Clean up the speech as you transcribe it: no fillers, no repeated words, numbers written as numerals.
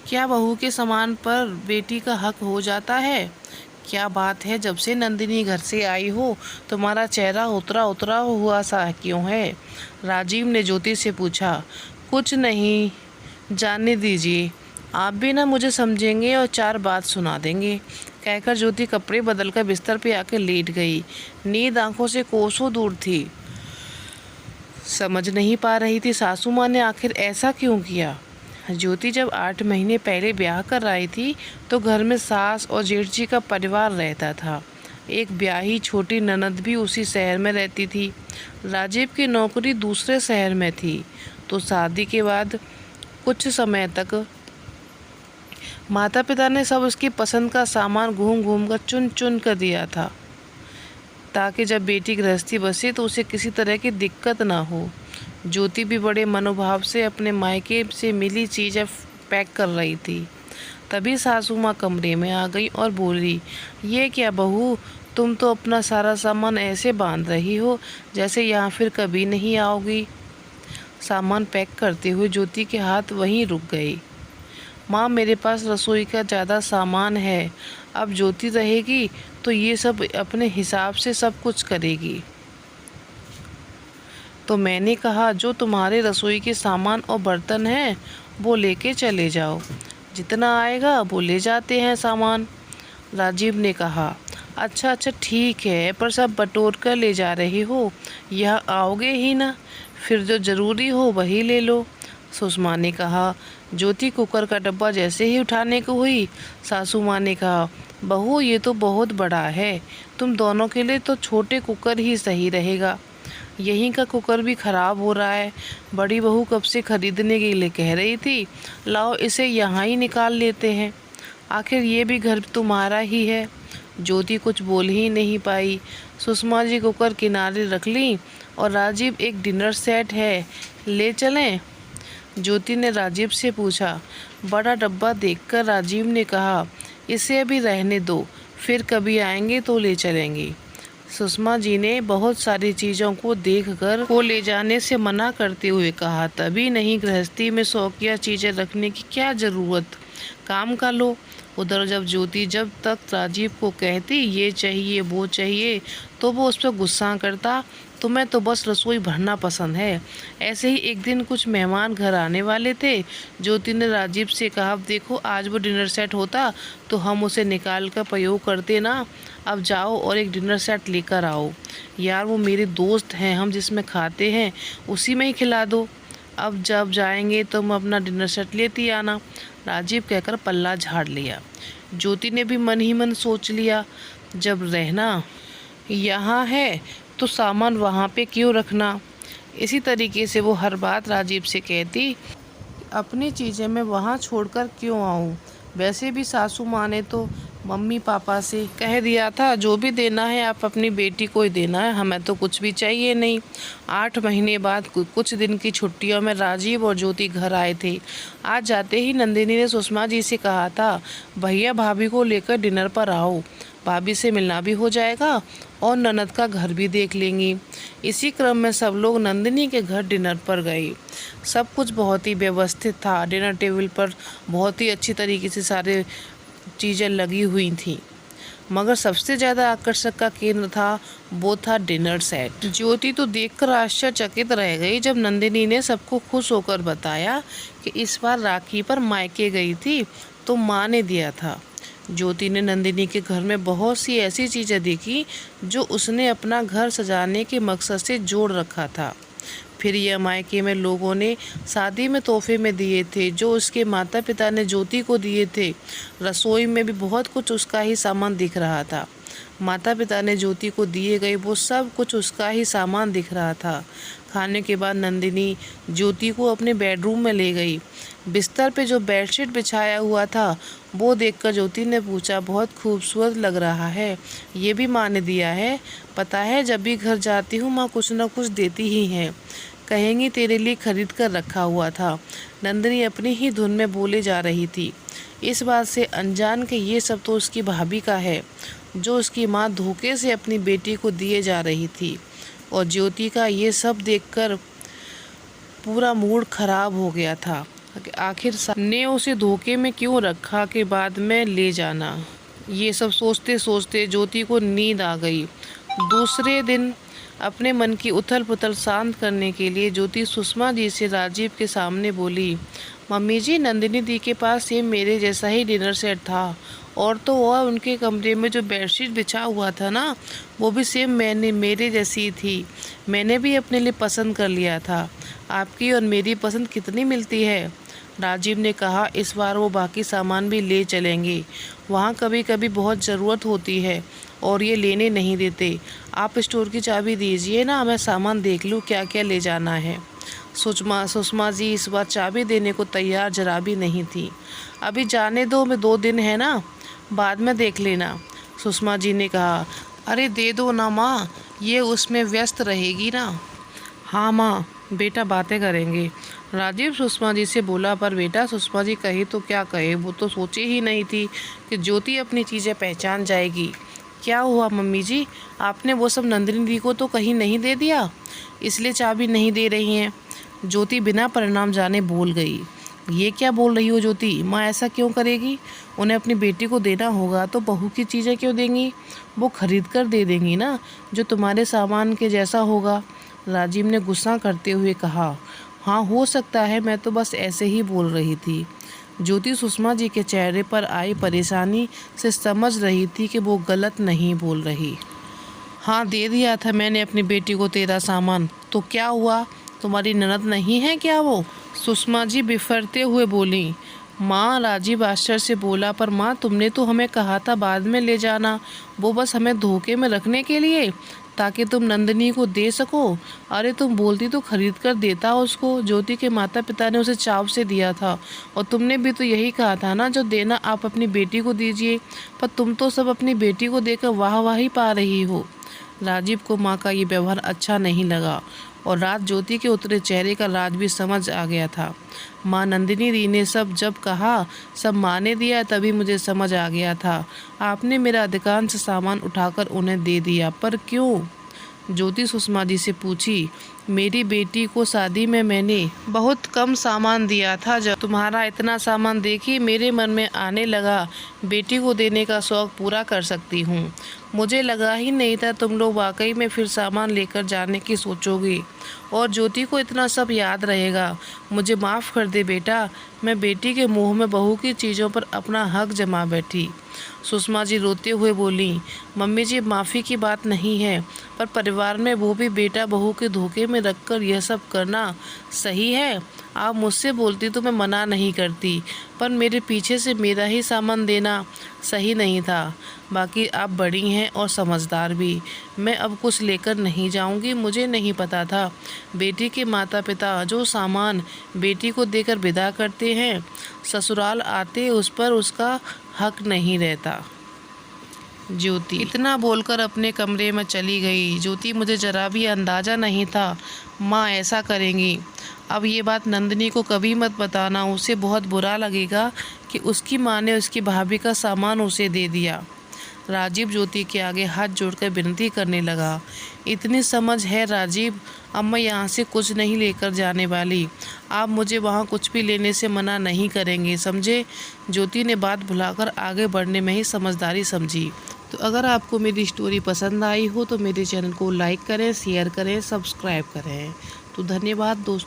क्या बहू के सामान पर बेटी का हक हो जाता है? क्या बात है, जब से नंदिनी घर से आई हो तुम्हारा चेहरा उतरा उतरा हुआ सा क्यों है? राजीव ने ज्योति से पूछा। कुछ नहीं, जाने दीजिए। आप भी ना मुझे समझेंगे और चार बात सुना देंगे, कहकर ज्योति कपड़े बदलकर बिस्तर पे आकर लेट गई। नींद आंखों से कोसों दूर थी। समझ नहीं पा रही थी सासू माँ ने आखिर ऐसा क्यों किया। ज्योति जब 8 महीने पहले ब्याह कर आई थी तो घर में सास और जेठ जी का परिवार रहता था। एक ब्याही छोटी ननद भी उसी शहर में रहती थी। राजीव की नौकरी दूसरे शहर में थी, तो शादी के बाद कुछ समय तक माता पिता ने सब उसकी पसंद का सामान घूम घूम कर चुन चुन कर दिया था, ताकि जब बेटी गृहस्थी बसे तो उसे किसी तरह की दिक्कत ना हो। ज्योति भी बड़े मनोभाव से अपने मायके से मिली चीज़ें पैक कर रही थी। तभी सासू माँ कमरे में आ गई और बोली, ये क्या बहू, तुम तो अपना सारा सामान ऐसे बांध रही हो जैसे यहाँ फिर कभी नहीं आओगी। सामान पैक करते हुए ज्योति के हाथ वहीं रुक गए। माँ, मेरे पास रसोई का ज़्यादा सामान है। अब ज्योति रहेगी तो ये सब अपने हिसाब से सब कुछ करेगी। तो मैंने कहा, जो तुम्हारे रसोई के सामान और बर्तन हैं वो लेके चले जाओ, जितना आएगा वो ले जाते हैं सामान। राजीव ने कहा, अच्छा अच्छा ठीक है, पर सब बटोर कर ले जा रही हो, यह आओगे ही ना, फिर जो ज़रूरी हो वही ले लो। सुषमा ने कहा। ज्योति कुकर का डब्बा जैसे ही उठाने को हुई, सासू माँ ने कहा, बहू ये तो बहुत बड़ा है, तुम दोनों के लिए तो छोटे कुकर ही सही रहेगा। यहीं का कुकर भी ख़राब हो रहा है, बड़ी बहू कब से खरीदने के लिए कह रही थी, लाओ इसे यहाँ ही निकाल लेते हैं, आखिर ये भी घर तुम्हारा ही है। ज्योति कुछ बोल ही नहीं पाई। सुषमा जी कुकर किनारे रख ली और राजीव, एक डिनर सेट है, ले चलें? ज्योति ने राजीव से पूछा। बड़ा डब्बा देखकर राजीव ने कहा, इसे अभी रहने दो, फिर कभी आएंगे तो ले चलेंगे। सुषमा जी ने बहुत सारी चीज़ों को देखकर को ले जाने से मना करते हुए कहा, तभी नहीं, गृहस्थी में शौकिया चीज़ें रखने की क्या ज़रूरत, काम का लो। उधर जब ज्योति जब तक राजीव को कहती ये चाहिए वो चाहिए तो वो उस पर गुस्सा करता, तुम्हें तो बस रसोई भरना पसंद है। ऐसे ही एक दिन कुछ मेहमान घर आने वाले थे। ज्योति ने राजीव से कहा, देखो आज वो डिनर सेट होता तो हम उसे निकाल कर प्रयोग करते ना, अब जाओ और एक डिनर सेट लेकर आओ। यार वो मेरे दोस्त हैं, हम जिसमें खाते हैं उसी में ही खिला दो। अब जब जाएंगे तुम अपना डिनर सेट लेती आना, राजीव कहकर पल्ला झाड़ लिया। ज्योति ने भी मन ही मन सोच लिया, जब रहना यहाँ है तो सामान वहाँ पे क्यों रखना। इसी तरीके से वो हर बात राजीव से कहती, अपनी चीज़ें मैं वहाँ छोड़कर क्यों आऊँ। वैसे भी सासू माँ ने तो मम्मी पापा से कह दिया था, जो भी देना है आप अपनी बेटी को ही देना है, हमें तो कुछ भी चाहिए नहीं। 8 महीने बाद कुछ दिन की छुट्टियों में राजीव और ज्योति घर आए थे। आज जाते ही नंदिनी ने सुषमा जी से कहा था, भैया भाभी को लेकर डिनर पर आओ, भाभी से मिलना भी हो जाएगा और ननद का घर भी देख लेंगी। इसी क्रम में सब लोग नंदिनी के घर डिनर पर गए। सब कुछ बहुत ही व्यवस्थित था। डिनर टेबल पर बहुत ही अच्छी तरीके से सारे चीज़ें लगी हुई थीं, मगर सबसे ज़्यादा आकर्षक का केंद्र था वो था डिनर सेट। ज्योति तो देखकर आश्चर्यचकित रह गई जब नंदिनी ने सबको खुश होकर बताया कि इस बार राखी पर मायके गई थी तो माँ ने दिया था। ज्योति ने नंदिनी के घर में बहुत सी ऐसी चीज़ें देखी जो उसने अपना घर सजाने के मकसद से जोड़ रखा था। फिर यह मायके में लोगों ने शादी में तोहफे में दिए थे जो उसके माता पिता ने ज्योति को दिए थे। रसोई में भी बहुत कुछ उसका ही सामान दिख रहा था। माता पिता ने ज्योति को दिए गए वो सब कुछ उसका ही सामान दिख रहा था। खाने के बाद नंदिनी ज्योति को अपने बेडरूम में ले गई। बिस्तर पे जो बेडशीट बिछाया हुआ था वो देखकर ज्योति ने पूछा, बहुत खूबसूरत लग रहा है, ये भी माँ ने दिया है? पता है जब भी घर जाती हूँ माँ कुछ ना कुछ देती ही हैं, कहेंगी तेरे लिए खरीद कर रखा हुआ था। नंदिनी अपनी ही धुन में बोले जा रही थी, इस बात से अनजान के ये सब तो उसकी भाभी का है जो उसकी माँ धोखे से अपनी बेटी को दिए जा रही थी। और ज्योति का ये सब देखकर पूरा मूड खराब हो गया था। आखिर ने उसे धोखे में क्यों रखा कि बाद में ले जाना। ये सब सोचते सोचते ज्योति को नींद आ गई। दूसरे दिन अपने मन की उथल पुथल शांत करने के लिए ज्योति सुषमा जी से राजीव के सामने बोली, मम्मी जी, नंदिनी दी के पास सेम मेरे जैसा ही डिनर सेट था, और तो और उनके कमरे में जो बेडशीट बिछा हुआ था ना, वो भी सेम मेरे जैसी थी। मैंने भी अपने लिए पसंद कर लिया था। आपकी और मेरी पसंद कितनी मिलती है। राजीव ने कहा, इस बार वो बाकी सामान भी ले चलेंगे। वहाँ कभी कभी बहुत ज़रूरत होती है और ये लेने नहीं देते। आप स्टोर की चाबी दीजिए ना, मैं सामान देख लूँ क्या क्या ले जाना है। सुषमा जी इस बार चाबी देने को तैयार जरा भी नहीं थी। अभी जाने दो, मैं 2 दिन है ना, बाद में देख लेना, सुषमा जी ने कहा। अरे दे दो ना माँ, ये उसमें व्यस्त रहेगी ना। हाँ माँ, बेटा बातें करेंगे, राजीव सुषमा जी से बोला। पर बेटा, सुषमा जी कहे तो क्या कहे, वो तो सोचे ही नहीं थी कि ज्योति अपनी चीज़ें पहचान जाएगी। क्या हुआ मम्मी जी, आपने वो सब नंदिनी दी को तो कहीं नहीं दे दिया, इसलिए चाबी नहीं दे रही हैं। ज्योति बिना परिणाम जाने बोल गई। ये क्या बोल रही हो ज्योति, माँ ऐसा क्यों करेगी। उन्हें अपनी बेटी को देना होगा तो बहू की चीज़ें क्यों देंगी, वो खरीद कर दे देंगी ना, जो तुम्हारे सामान के जैसा होगा। राजीव ने गुस्सा करते हुए कहा। हाँ हो सकता है, मैं तो बस ऐसे ही बोल रही थी। ज्योति सुषमा जी के चेहरे पर आई परेशानी से समझ रही थी कि वो गलत नहीं बोल रही। हाँ दे दिया था मैंने अपनी बेटी को तेरा सामान, तो क्या हुआ, तुम्हारी ननद नहीं है क्या वो। सुषमा जी बिफरते हुए बोली। माँ, राजीव आश्चर्य से बोला, पर माँ तुमने तो हमें कहा था बाद में ले जाना, वो बस हमें धोखे में रखने के लिए, ताकि तुम नंदिनी को दे सको। अरे तुम बोलती तो खरीद कर देता उसको, ज्योति के माता पिता ने उसे चाव से दिया था, और तुमने भी तो यही कहा था ना, जो देना आप अपनी बेटी को दीजिए। पर तुम तो सब अपनी बेटी को देकर वाहवाही पा रही हो। राजीव को माँ का ये व्यवहार अच्छा नहीं लगा, और रात ज्योति के उतरे चेहरे का राज भी समझ आ गया था। माँ नंदिनी दी ने सब जब कहा, सब माँ ने दिया, तभी मुझे समझ आ गया था। आपने मेरा अधिकांश सामान उठाकर उन्हें दे दिया, पर क्यों। ज्योति सुषमा जी से पूछी। मेरी बेटी को शादी में मैंने बहुत कम सामान दिया था, जब तुम्हारा इतना सामान देखी मेरे मन में आने लगा बेटी को देने का शौक़ पूरा कर सकती हूँ। मुझे लगा ही नहीं था तुम लोग वाकई में फिर सामान लेकर जाने की सोचोगे, और ज्योति को इतना सब याद रहेगा। मुझे माफ़ कर दे बेटा, मैं बेटी के मुंह में बहू की चीज़ों पर अपना हक जमा बैठी। सुषमा जी रोते हुए बोली। मम्मी जी, माफ़ी की बात नहीं है, पर परिवार में वो भी बेटा बहू के धोखे में रखकर यह सब करना सही है। आप मुझसे बोलती तो मैं मना नहीं करती, पर मेरे पीछे से मेरा ही सामान देना सही नहीं था। बाकी आप बड़ी हैं और समझदार भी, मैं अब कुछ लेकर नहीं जाऊंगी। मुझे नहीं पता था बेटी के माता पिता जो सामान बेटी को देकर विदा करते हैं, ससुराल आते उस पर उसका हक नहीं रहता। ज्योति इतना बोलकर अपने कमरे में चली गई। ज्योति, मुझे जरा भी अंदाज़ा नहीं था माँ ऐसा करेंगी। अब ये बात नंदिनी को कभी मत बताना, उसे बहुत बुरा लगेगा कि उसकी माँ ने उसकी भाभी का सामान उसे दे दिया। राजीव ज्योति के आगे हाथ जोड़कर विनती करने लगा। इतनी समझ है राजीव, अब मैं यहाँ से कुछ नहीं लेकर जाने वाली। आप मुझे वहाँ कुछ भी लेने से मना नहीं करेंगे, समझे। ज्योति ने बात भुलाकर आगे बढ़ने में ही समझदारी समझी। तो अगर आपको मेरी स्टोरी पसंद आई हो तो मेरे चैनल को लाइक करें, शेयर करें, सब्सक्राइब करें। तो धन्यवाद दोस्तों।